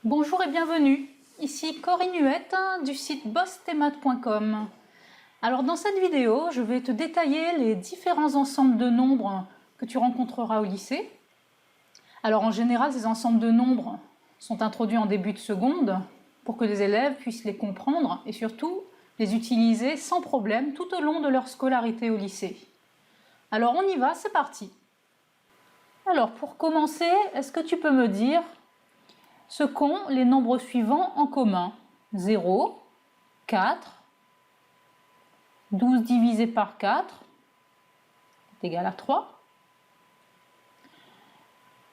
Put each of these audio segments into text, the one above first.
Bonjour et bienvenue, ici Corinne Huette du site bossthemath.com. Alors dans cette vidéo, je vais te détailler les différents ensembles de nombres que tu rencontreras au lycée. Alors en général, ces ensembles de nombres sont introduits en début de seconde pour que les élèves puissent les comprendre et surtout les utiliser sans problème tout au long de leur scolarité au lycée. Alors on y va, c'est parti. Alors pour commencer, est-ce que tu peux me dire ce qu'ont les nombres suivants en commun? 0, 4, 12 divisé par 4 est égal à 3.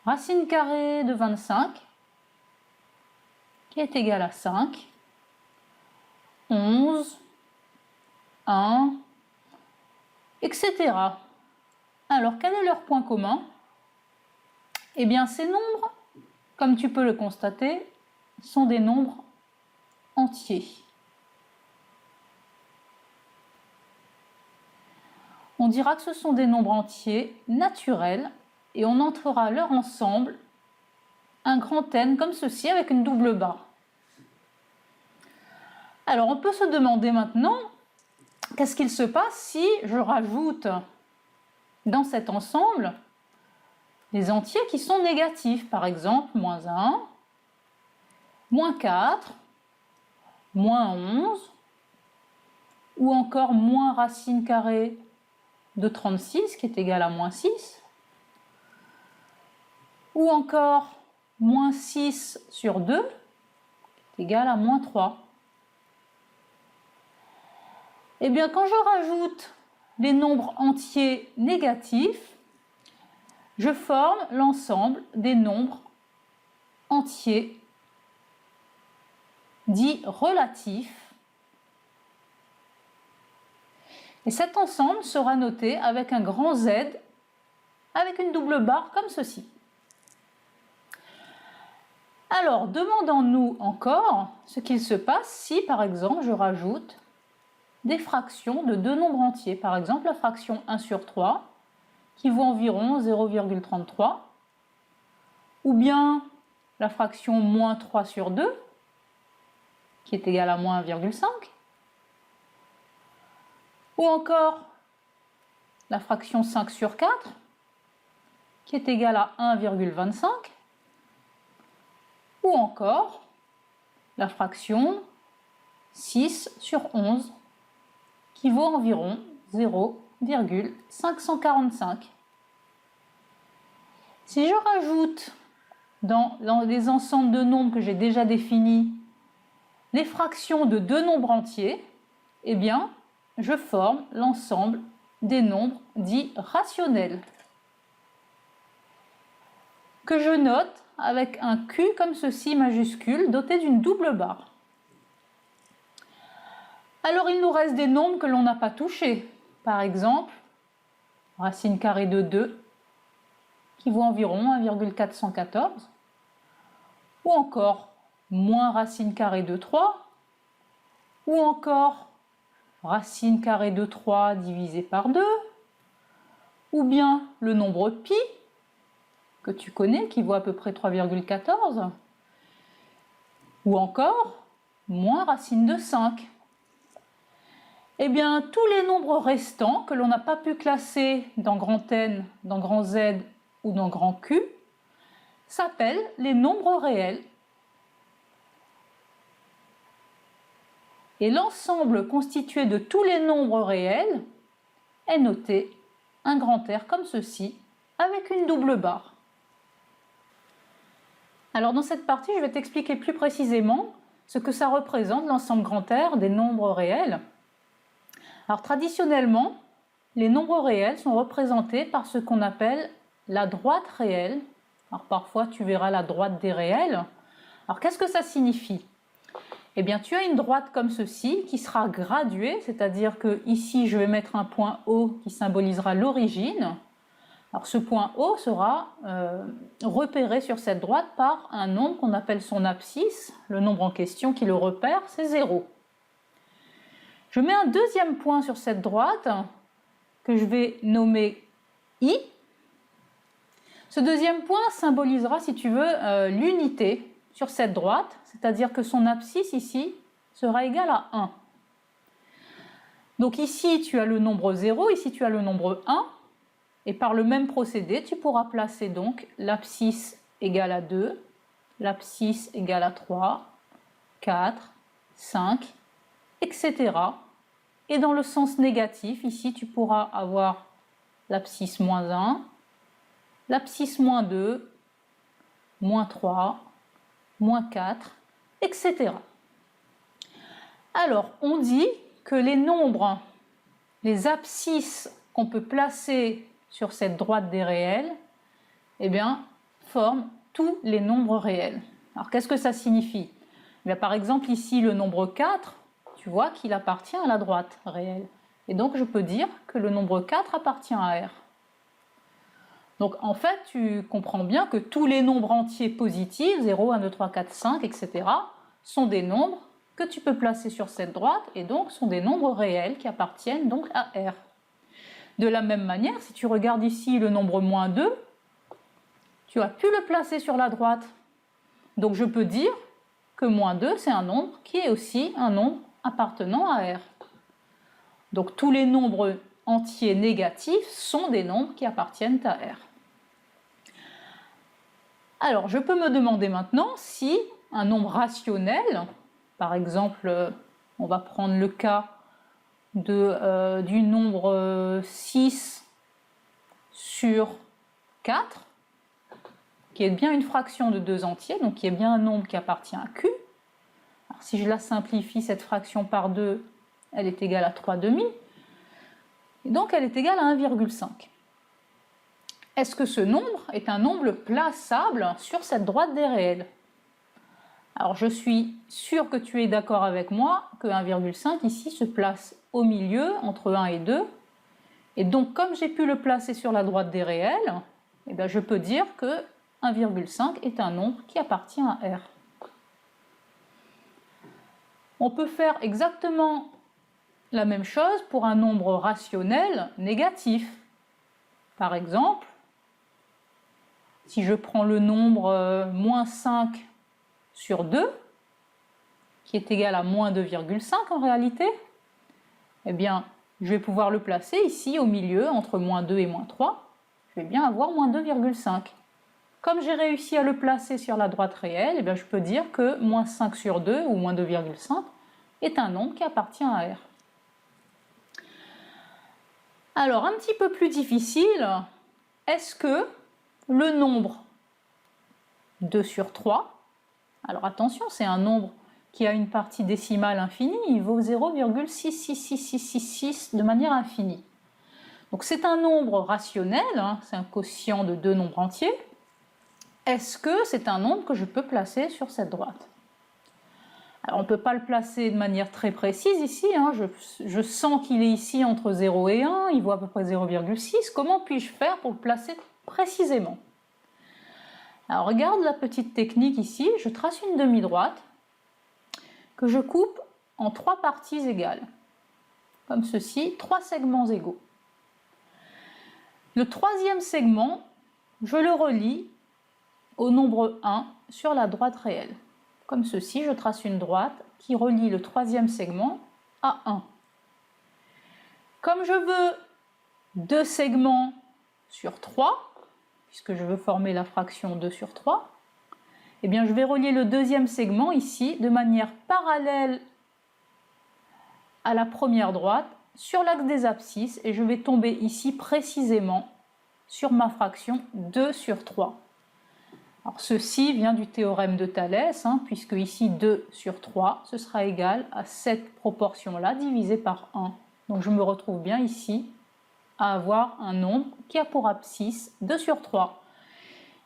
Racine carrée de 25 qui est égal à 5. 11, 1, etc. Alors quel est leur point commun? Eh bien ces nombres, comme tu peux le constater, sont des nombres entiers. On dira que ce sont des nombres entiers naturels et on entrera leur ensemble un grand N comme ceci avec une double barre. Alors on peut se demander maintenant qu'est-ce qu'il se passe si je rajoute dans cet ensemble des entiers qui sont négatifs, par exemple moins 1, moins 4, moins 11, ou encore moins racine carrée de 36 qui est égal à moins 6, ou encore moins 6 sur 2 qui est égal à moins 3. Eh bien, quand je rajoute les nombres entiers négatifs, je forme l'ensemble des nombres entiers dits relatifs. Et cet ensemble sera noté avec un grand Z, avec une double barre comme ceci. Alors, demandons-nous encore ce qu'il se passe si, par exemple, je rajoute des fractions de deux nombres entiers. Par exemple, la fraction 1 sur 3, qui vaut environ 0,33, ou bien la fraction moins 3 sur 2, qui est égale à moins 1,5, ou encore la fraction 5 sur 4, qui est égale à 1,25, ou encore la fraction 6 sur 11, qui vaut environ 0,545. Si je rajoute dans les ensembles de nombres que j'ai déjà définis les fractions de deux nombres entiers, eh bien, je forme l'ensemble des nombres dits rationnels, que je note avec un Q comme ceci majuscule, doté d'une double barre. Alors il nous reste des nombres que l'on n'a pas touchés. Par exemple, racine carrée de 2, qui vaut environ 1,414, ou encore moins racine carrée de 3, ou encore racine carrée de 3 divisé par 2, ou bien le nombre pi, que tu connais, qui vaut à peu près 3,14, ou encore moins racine de 5. Eh bien, tous les nombres restants que l'on n'a pas pu classer dans grand N, dans grand Z ou dans grand Q s'appellent les nombres réels. Et l'ensemble constitué de tous les nombres réels est noté un grand R comme ceci, avec une double barre. Alors dans cette partie, je vais t'expliquer plus précisément ce que ça représente l'ensemble grand R des nombres réels. Alors traditionnellement, les nombres réels sont représentés par ce qu'on appelle la droite réelle. Alors parfois tu verras la droite des réels. Alors qu'est-ce que ça signifie? Eh bien tu as une droite comme ceci qui sera graduée, c'est-à-dire que ici je vais mettre un point O qui symbolisera l'origine. Alors ce point O sera repéré sur cette droite par un nombre qu'on appelle son abscisse. Le nombre en question qui le repère, c'est 0. Je mets un deuxième point sur cette droite que je vais nommer I. Ce deuxième point symbolisera, si tu veux, l'unité. sur cette droite, c'est-à-dire que son abscisse ici sera égale à 1. Donc ici, tu as le nombre 0, ici tu as le nombre 1, et par le même procédé, tu pourras placer donc l'abscisse égale à 2, l'abscisse égale à 3, 4, 5, etc. Et dans le sens négatif, ici tu pourras avoir l'abscisse moins 1, l'abscisse moins 2, moins 3, moins 4, etc. Alors, on dit que les nombres, les abscisses qu'on peut placer sur cette droite des réels, eh bien, forment tous les nombres réels. Alors, qu'est-ce que ça signifie? Eh bien, par exemple, ici, le nombre 4, tu vois qu'il appartient à la droite réelle. Et donc, je peux dire que le nombre 4 appartient à R. Donc, en fait, tu comprends bien que tous les nombres entiers positifs, 0, 1, 2, 3, 4, 5, etc., sont des nombres que tu peux placer sur cette droite et donc sont des nombres réels qui appartiennent donc à R. De la même manière, si tu regardes ici le nombre moins 2, tu as pu le placer sur la droite. Donc je peux dire que moins 2, c'est un nombre qui est aussi un nombre appartenant à R. Donc tous les nombres entiers négatifs sont des nombres qui appartiennent à R. Alors je peux me demander maintenant si un nombre rationnel, par exemple, on va prendre le cas du nombre 6 sur 4, qui est bien une fraction de 2 entiers, donc qui est bien un nombre qui appartient à Q. Alors, si je la simplifie, cette fraction par 2, elle est égale à 3 demi, et donc elle est égale à 1,5. Est-ce que ce nombre est un nombre plaçable sur cette droite des réels? Alors je suis sûre que tu es d'accord avec moi que 1,5 ici se place au milieu entre 1 et 2. Et donc comme j'ai pu le placer sur la droite des réels, eh bien, je peux dire que 1,5 est un nombre qui appartient à R. On peut faire exactement la même chose pour un nombre rationnel négatif. Par exemple, si je prends le nombre moins 5 sur 2, qui est égal à moins 2,5 en réalité, eh bien, je vais pouvoir le placer ici au milieu, entre moins 2 et moins 3. Je vais bien avoir moins 2,5. Comme j'ai réussi à le placer sur la droite réelle, eh bien, je peux dire que moins 5 sur 2, ou moins 2,5, est un nombre qui appartient à R. Alors, un petit peu plus difficile, est-ce que le nombre 2 sur 3, alors attention, c'est un nombre qui a une partie décimale infinie, il vaut 0,666666 de manière infinie. Donc c'est un nombre rationnel, hein, c'est un quotient de deux nombres entiers. Est-ce que c'est un nombre que je peux placer sur cette droite? Alors on ne peut pas le placer de manière très précise ici, hein, je sens qu'il est ici entre 0 et 1, il vaut à peu près 0,6. Comment puis-je faire pour le placer précisément? Alors regarde la petite technique ici, je trace une demi-droite que je coupe en 3 parties égales, comme ceci, 3 segments égaux. Le troisième segment, je le relie au nombre 1 sur la droite réelle. Comme ceci, je trace une droite qui relie le troisième segment à 1. Comme je veux 2 segments sur 3, puisque je veux former la fraction 2 sur 3, eh bien je vais relier le deuxième segment ici de manière parallèle à la première droite sur l'axe des abscisses et je vais tomber ici précisément sur ma fraction 2 sur 3. Alors ceci vient du théorème de Thalès, hein, puisque ici 2 sur 3, ce sera égal à cette proportion-là divisée par 1. Donc je me retrouve bien ici à avoir un nombre qui a pour abscisse 2 sur 3.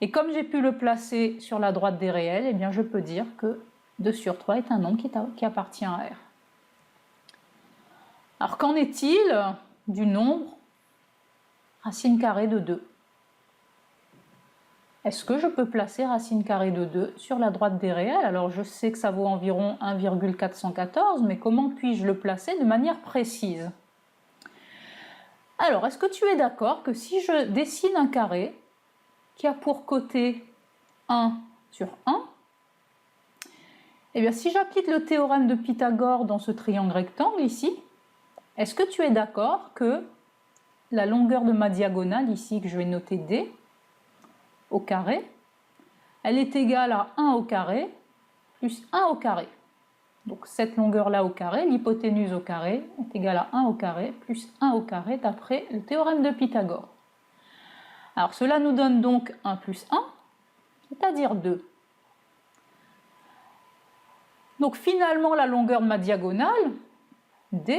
Et comme j'ai pu le placer sur la droite des réels, eh bien je peux dire que 2 sur 3 est un nombre qui appartient à R. Alors qu'en est-il du nombre racine carrée de 2? Est-ce que je peux placer racine carrée de 2 sur la droite des réels? Alors je sais que ça vaut environ 1,414, mais comment puis-je le placer de manière précise? Alors, est-ce que tu es d'accord que si je dessine un carré qui a pour côté 1 sur 1, Eh bien, si j'applique le théorème de Pythagore dans ce triangle rectangle ici, est-ce que tu es d'accord que la longueur de ma diagonale ici, que je vais noter D, au carré, elle est égale à 1 au carré plus 1 au carré. Donc cette longueur-là au carré, l'hypoténuse au carré, est égale à 1 au carré plus 1 au carré d'après le théorème de Pythagore. Alors cela nous donne donc 1 plus 1, c'est-à-dire 2. Donc finalement, la longueur de ma diagonale, D,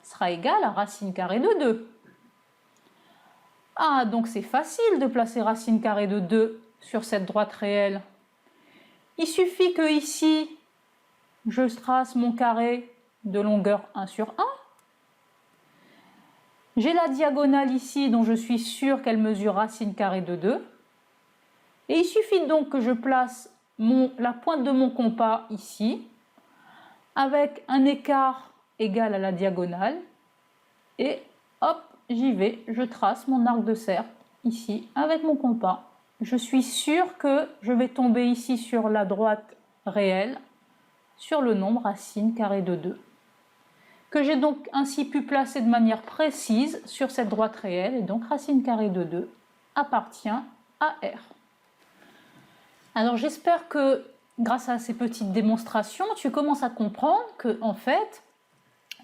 sera égale à racine carrée de 2. Ah, donc c'est facile de placer racine carrée de 2 sur cette droite réelle. Il suffit que ici, je trace mon carré de longueur 1 sur 1. J'ai la diagonale ici dont je suis sûre qu'elle mesure racine carrée de 2. Et il suffit donc que je place la pointe de mon compas ici, avec un écart égal à la diagonale. Et hop, j'y vais, je trace mon arc de cercle ici avec mon compas. Je suis sûre que je vais tomber ici sur la droite réelle, sur le nombre racine carrée de 2, que j'ai donc ainsi pu placer de manière précise sur cette droite réelle, et donc racine carrée de 2 appartient à R. Alors j'espère que grâce à ces petites démonstrations, tu commences à comprendre que en fait,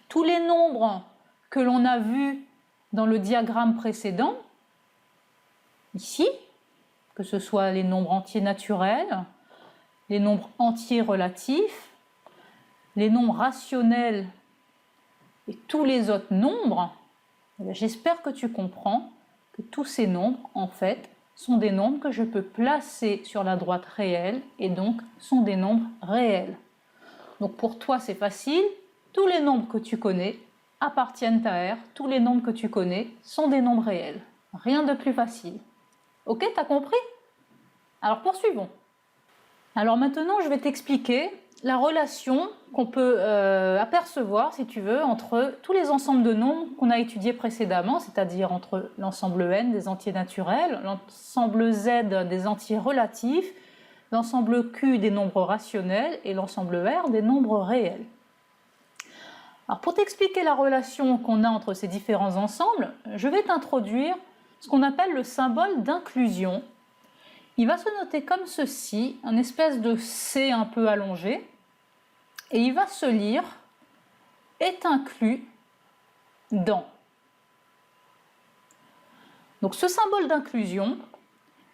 tous les nombres que l'on a vus dans le diagramme précédent, ici, que ce soit les nombres entiers naturels, les nombres entiers relatifs, les nombres rationnels et tous les autres nombres, j'espère que tu comprends que tous ces nombres, en fait, sont des nombres que je peux placer sur la droite réelle et donc sont des nombres réels. Donc pour toi, c'est facile. Tous les nombres que tu connais appartiennent à R. Tous les nombres que tu connais sont des nombres réels. Rien de plus facile. Ok, t'as compris? Alors poursuivons. Alors maintenant, je vais t'expliquer la relation qu'on peut apercevoir, si tu veux, entre tous les ensembles de nombres qu'on a étudiés précédemment, c'est-à-dire entre l'ensemble n des entiers naturels, l'ensemble z des entiers relatifs, l'ensemble q des nombres rationnels et l'ensemble r des nombres réels. Alors pour t'expliquer la relation qu'on a entre ces différents ensembles, je vais t'introduire ce qu'on appelle le symbole d'inclusion. Il va se noter comme ceci, un espèce de C un peu allongé, et il va se lire « est inclus dans ». Donc ce symbole d'inclusion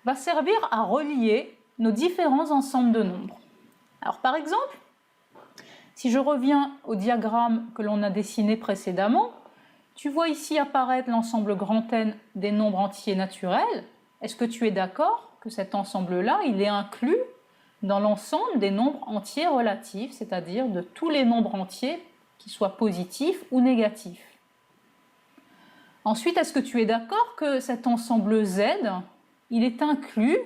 va servir à relier nos différents ensembles de nombres. Alors par exemple, si je reviens au diagramme que l'on a dessiné précédemment, tu vois ici apparaître l'ensemble grand N des nombres entiers naturels. Est-ce que tu es d'accord que cet ensemble-là, il est inclus dans l'ensemble des nombres entiers relatifs, c'est-à-dire de tous les nombres entiers, qu'ils soient positifs ou négatifs? Ensuite, est-ce que tu es d'accord que cet ensemble Z, il est inclus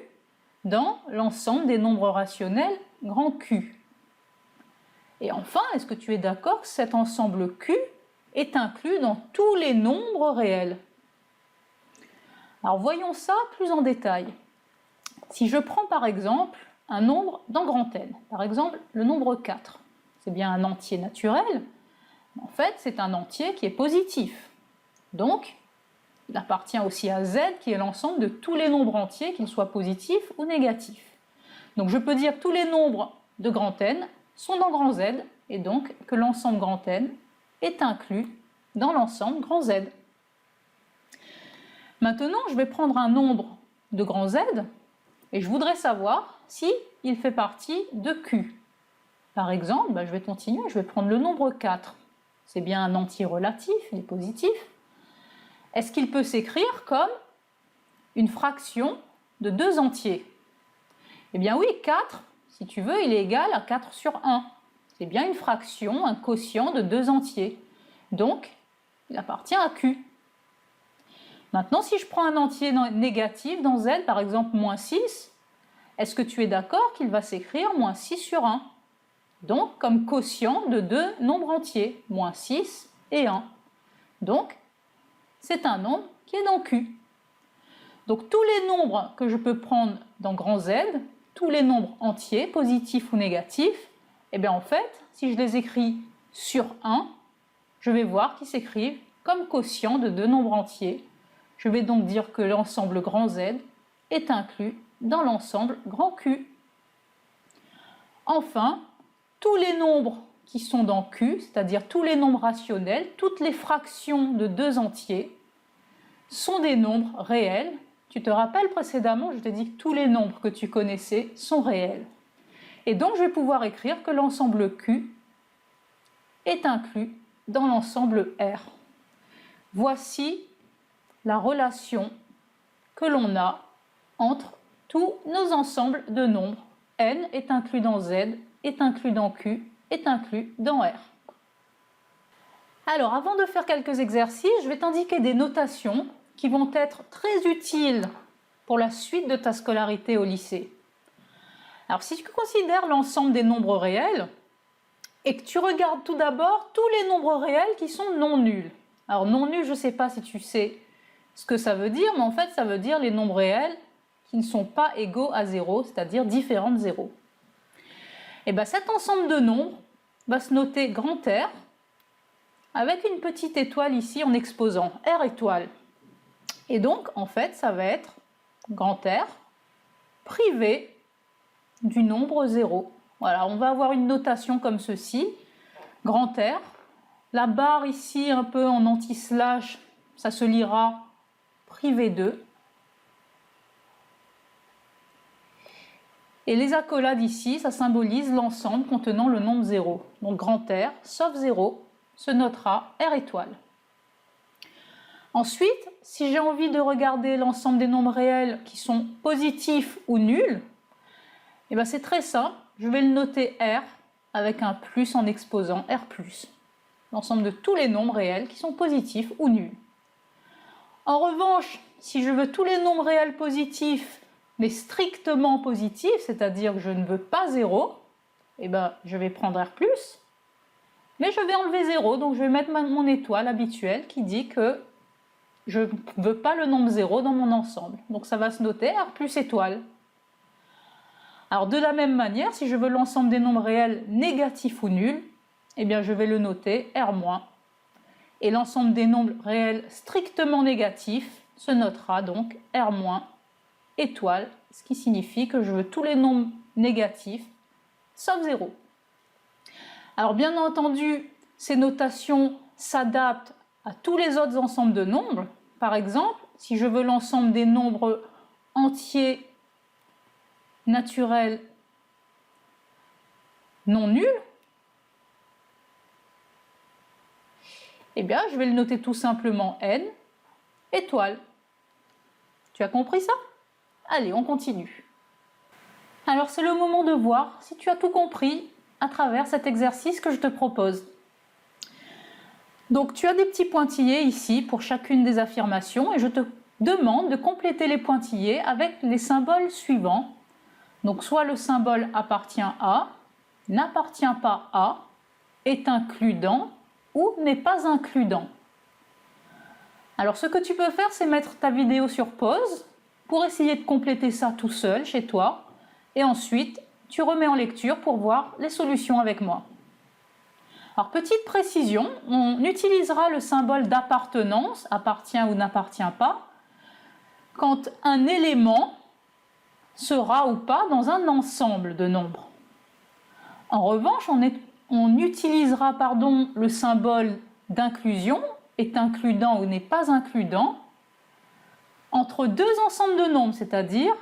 dans l'ensemble des nombres rationnels grand Q? Et enfin, est-ce que tu es d'accord que cet ensemble Q est inclus dans tous les nombres réels? Alors voyons ça plus en détail. Si je prends par exemple un nombre dans grand N, par exemple le nombre 4, c'est bien un entier naturel, en fait c'est un entier qui est positif. Donc il appartient aussi à Z qui est l'ensemble de tous les nombres entiers, qu'ils soient positifs ou négatifs. Donc je peux dire que tous les nombres de grand N sont dans grand Z et donc que l'ensemble grand N est inclus dans l'ensemble grand Z. Maintenant, je vais prendre un nombre de grand Z et je voudrais savoir si il fait partie de Q. Par exemple, je vais continuer, je vais prendre le nombre 4. C'est bien un entier relatif, il est positif. Est-ce qu'il peut s'écrire comme une fraction de 2 entiers? Eh bien oui, 4, si tu veux, il est égal à 4 sur 1. C'est bien une fraction, un quotient de 2 entiers. Donc, il appartient à Q. Maintenant, si je prends un entier négatif dans Z, par exemple moins 6, est-ce que tu es d'accord qu'il va s'écrire moins 6 sur 1? Donc, comme quotient de 2 nombres entiers, moins 6 et 1. Donc, c'est un nombre qui est dans Q. Donc, tous les nombres que je peux prendre dans grand Z, tous les nombres entiers, positifs ou négatifs, Eh bien en fait, si je les écris sur 1, je vais voir qu'ils s'écrivent comme quotient de deux nombres entiers. Je vais donc dire que l'ensemble grand Z est inclus dans l'ensemble grand Q. Enfin, tous les nombres qui sont dans Q, c'est-à-dire tous les nombres rationnels, toutes les fractions de deux entiers, sont des nombres réels. Tu te rappelles précédemment, je t'ai dit que tous les nombres que tu connaissais sont réels. Et donc, je vais pouvoir écrire que l'ensemble Q est inclus dans l'ensemble R. Voici la relation que l'on a entre tous nos ensembles de nombres. N est inclus dans Z, est inclus dans Q, est inclus dans R. Alors, avant de faire quelques exercices, je vais t'indiquer des notations qui vont être très utiles pour la suite de ta scolarité au lycée. Alors, si tu considères l'ensemble des nombres réels et que tu regardes tout d'abord tous les nombres réels qui sont non nuls. Alors, non nuls, je ne sais pas si tu sais ce que ça veut dire, mais en fait, ça veut dire les nombres réels qui ne sont pas égaux à 0, c'est-à-dire différents de 0. Et bien, cet ensemble de nombres va se noter grand R avec une petite étoile ici en exposant R étoile. Et donc, en fait, ça va être grand R privé du nombre 0. Voilà, on va avoir une notation comme ceci. Grand R. La barre ici, un peu en anti-slash, ça se lira privé 2. Et les accolades ici, ça symbolise l'ensemble contenant le nombre 0. Donc grand R, sauf 0, se notera R étoile. Ensuite, si j'ai envie de regarder l'ensemble des nombres réels qui sont positifs ou nuls, eh bien c'est très simple, je vais le noter R avec un plus en exposant R+. L'ensemble de tous les nombres réels qui sont positifs ou nuls. En revanche, si je veux tous les nombres réels positifs, mais strictement positifs, c'est-à-dire que je ne veux pas 0, eh ben, je vais prendre R+, mais je vais enlever 0, donc je vais mettre mon étoile habituelle qui dit que je ne veux pas le nombre 0 dans mon ensemble. Donc ça va se noter R plus étoile. Alors de la même manière, si je veux l'ensemble des nombres réels négatifs ou nuls, eh bien je vais le noter R-. Et l'ensemble des nombres réels strictement négatifs se notera donc R- étoile, ce qui signifie que je veux tous les nombres négatifs sauf 0. Alors bien entendu, ces notations s'adaptent à tous les autres ensembles de nombres. Par exemple, si je veux l'ensemble des nombres entiers naturels non nuls, eh bien, je vais le noter tout simplement n étoile. Tu as compris ça? Allez, on continue. Alors, c'est le moment de voir si tu as tout compris à travers cet exercice que je te propose. Donc, tu as des petits pointillés ici pour chacune des affirmations et je te demande de compléter les pointillés avec les symboles suivants. Donc, soit le symbole appartient à, n'appartient pas à, est inclus dans ou n'est pas inclus dans. Alors, ce que tu peux faire, c'est mettre ta vidéo sur pause pour essayer de compléter ça tout seul chez toi. Et ensuite, tu remets en lecture pour voir les solutions avec moi. Alors, petite précision, on utilisera le symbole d'appartenance, appartient ou n'appartient pas, quand un élément sera ou pas dans un ensemble de nombres. En revanche, on utilisera le symbole d'inclusion, est inclus dans ou n'est pas inclus dans, entre deux ensembles de nombres, c'est-à-dire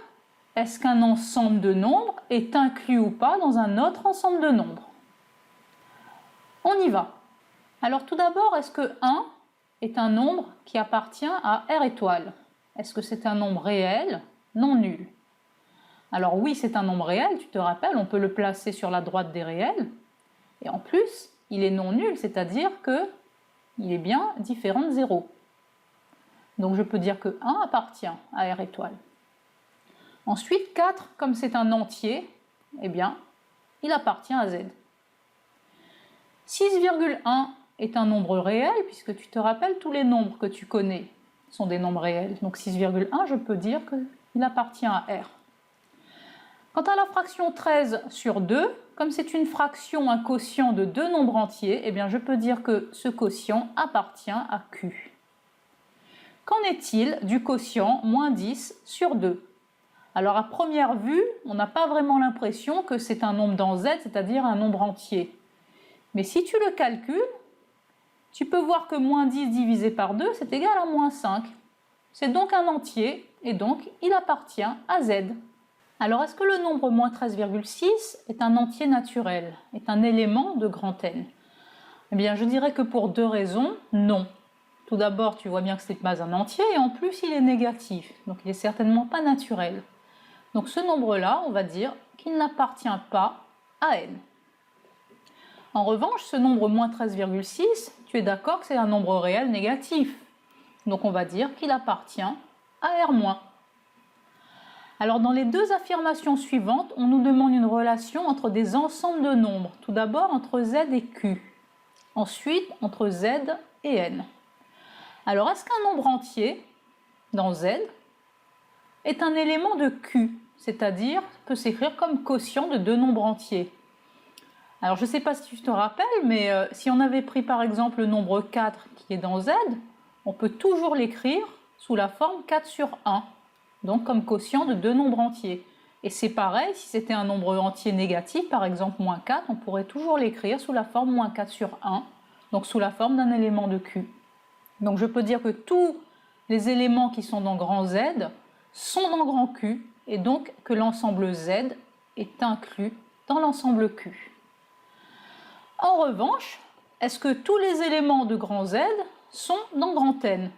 est-ce qu'un ensemble de nombres est inclus ou pas dans un autre ensemble de nombres. On y va. Alors tout d'abord, est-ce que 1 est un nombre qui appartient à R étoile? Est-ce que c'est un nombre réel, non nul? Alors oui, c'est un nombre réel, tu te rappelles, on peut le placer sur la droite des réels. Et en plus, il est non nul, c'est-à-dire qu'il est bien différent de 0. Donc je peux dire que 1 appartient à R étoile. Ensuite, 4, comme c'est un entier, eh bien, il appartient à Z. 6,1 est un nombre réel, puisque tu te rappelles, tous les nombres que tu connais sont des nombres réels. Donc 6,1, je peux dire qu'il appartient à R. Quant à la fraction 13 sur 2, comme c'est une fraction, un quotient de deux nombres entiers, eh bien je peux dire que ce quotient appartient à Q. Qu'en est-il du quotient moins 10 sur 2? Alors à première vue, on n'a pas vraiment l'impression que c'est un nombre dans Z, c'est-à-dire un nombre entier. Mais si tu le calcules, tu peux voir que moins 10 divisé par 2, c'est égal à moins 5. C'est donc un entier, et donc il appartient à Z. Alors est-ce que le nombre moins 13,6 est un entier naturel, est un élément de grand N? Eh bien je dirais que pour deux raisons, non. Tout d'abord, tu vois bien que ce n'est pas un entier, et en plus il est négatif, donc il n'est certainement pas naturel. Donc ce nombre-là, on va dire qu'il n'appartient pas à N. En revanche, ce nombre moins 13,6, tu es d'accord que c'est un nombre réel négatif. Donc on va dire qu'il appartient à R-. Alors dans les deux affirmations suivantes, on nous demande une relation entre des ensembles de nombres. Tout d'abord entre Z et Q. Ensuite entre Z et N. Alors est-ce qu'un nombre entier, dans Z, est un élément de Q, c'est-à-dire peut s'écrire comme quotient de deux nombres entiers? Alors je ne sais pas si tu te rappelles, mais si on avait pris par exemple le nombre 4 qui est dans Z, on peut toujours l'écrire sous la forme 4 sur 1, donc comme quotient de deux nombres entiers. Et c'est pareil, si c'était un nombre entier négatif, par exemple moins 4, on pourrait toujours l'écrire sous la forme moins 4 sur 1, donc sous la forme d'un élément de Q. Donc je peux dire que tous les éléments qui sont dans grand Z sont dans grand Q, et donc que l'ensemble Z est inclus dans l'ensemble Q. En revanche, est-ce que tous les éléments de grand Z sont dans grand N?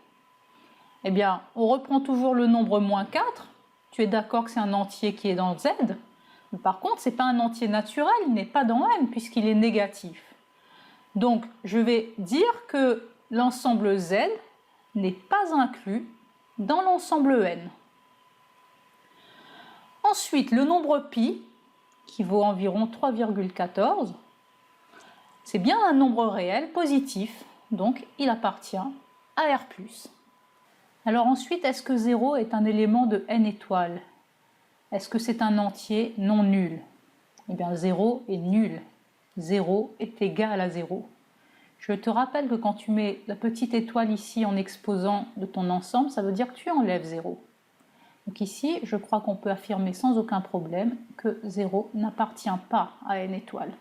Eh bien, on reprend toujours le nombre moins 4. Tu es d'accord que c'est un entier qui est dans Z. Mais par contre, ce n'est pas un entier naturel, il n'est pas dans N puisqu'il est négatif. Donc, je vais dire que l'ensemble Z n'est pas inclus dans l'ensemble N. Ensuite, le nombre pi, qui vaut environ 3,14, c'est bien un nombre réel positif, donc il appartient à R+. Alors ensuite, est-ce que 0 est un élément de n étoiles? Est-ce que c'est un entier non nul? Eh bien 0 est nul. 0 est égal à 0. Je te rappelle que quand tu mets la petite étoile ici en exposant de ton ensemble, ça veut dire que tu enlèves 0. Donc ici, je crois qu'on peut affirmer sans aucun problème que 0 n'appartient pas à n étoiles.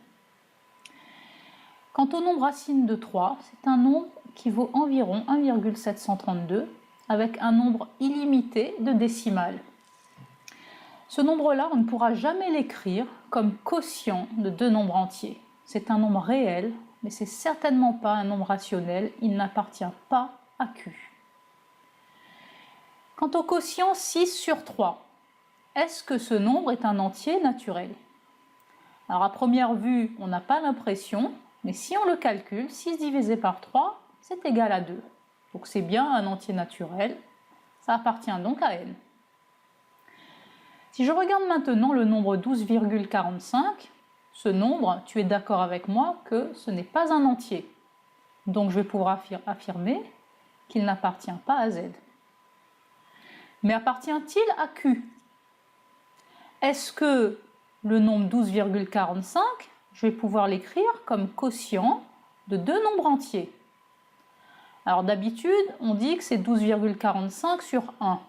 Quant au nombre racine de 3, c'est un nombre qui vaut environ 1,732 avec un nombre illimité de décimales. Ce nombre-là, on ne pourra jamais l'écrire comme quotient de deux nombres entiers. C'est un nombre réel, mais c'est certainement pas un nombre rationnel, il n'appartient pas à Q. Quant au quotient 6 sur 3, est-ce que ce nombre est un entier naturel? Alors à première vue, on n'a pas l'impression, mais si on le calcule, 6 divisé par 3, c'est égal à 2. Donc c'est bien un entier naturel, ça appartient donc à N. Si je regarde maintenant le nombre 12,45, ce nombre, tu es d'accord avec moi que ce n'est pas un entier. Donc je vais pouvoir affirmer qu'il n'appartient pas à Z. Mais appartient-il à Q? Est-ce que le nombre 12,45, je vais pouvoir l'écrire comme quotient de deux nombres entiers? Alors d'habitude, on dit que c'est 12,45 sur 1.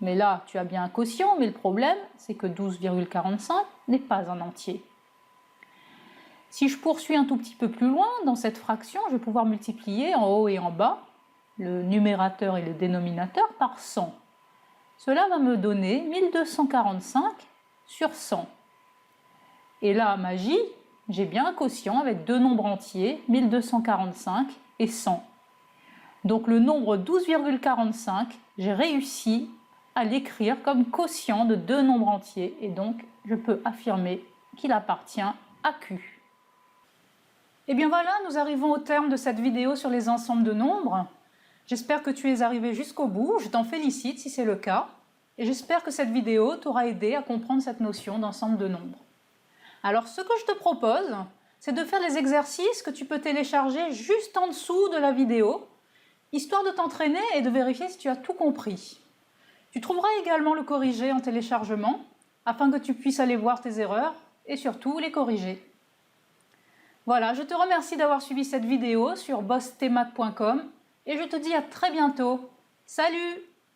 Mais là, tu as bien un quotient, mais le problème, c'est que 12,45 n'est pas un entier. Si je poursuis un tout petit peu plus loin, dans cette fraction, je vais pouvoir multiplier en haut et en bas le numérateur et le dénominateur par 100. Cela va me donner 1245 sur 100. Et là, magie, j'ai bien un quotient avec deux nombres entiers, 1245 et 100. Donc le nombre 12,45, j'ai réussi à l'écrire comme quotient de deux nombres entiers et donc je peux affirmer qu'il appartient à Q. Et bien voilà, nous arrivons au terme de cette vidéo sur les ensembles de nombres. J'espère que tu es arrivé jusqu'au bout, je t'en félicite si c'est le cas, et j'espère que cette vidéo t'aura aidé à comprendre cette notion d'ensemble de nombres. Alors ce que je te propose, c'est de faire les exercices que tu peux télécharger juste en dessous de la vidéo, histoire de t'entraîner et de vérifier si tu as tout compris. Tu trouveras également le corrigé en téléchargement, afin que tu puisses aller voir tes erreurs et surtout les corriger. Voilà, je te remercie d'avoir suivi cette vidéo sur bossthemath.com et je te dis à très bientôt. Salut!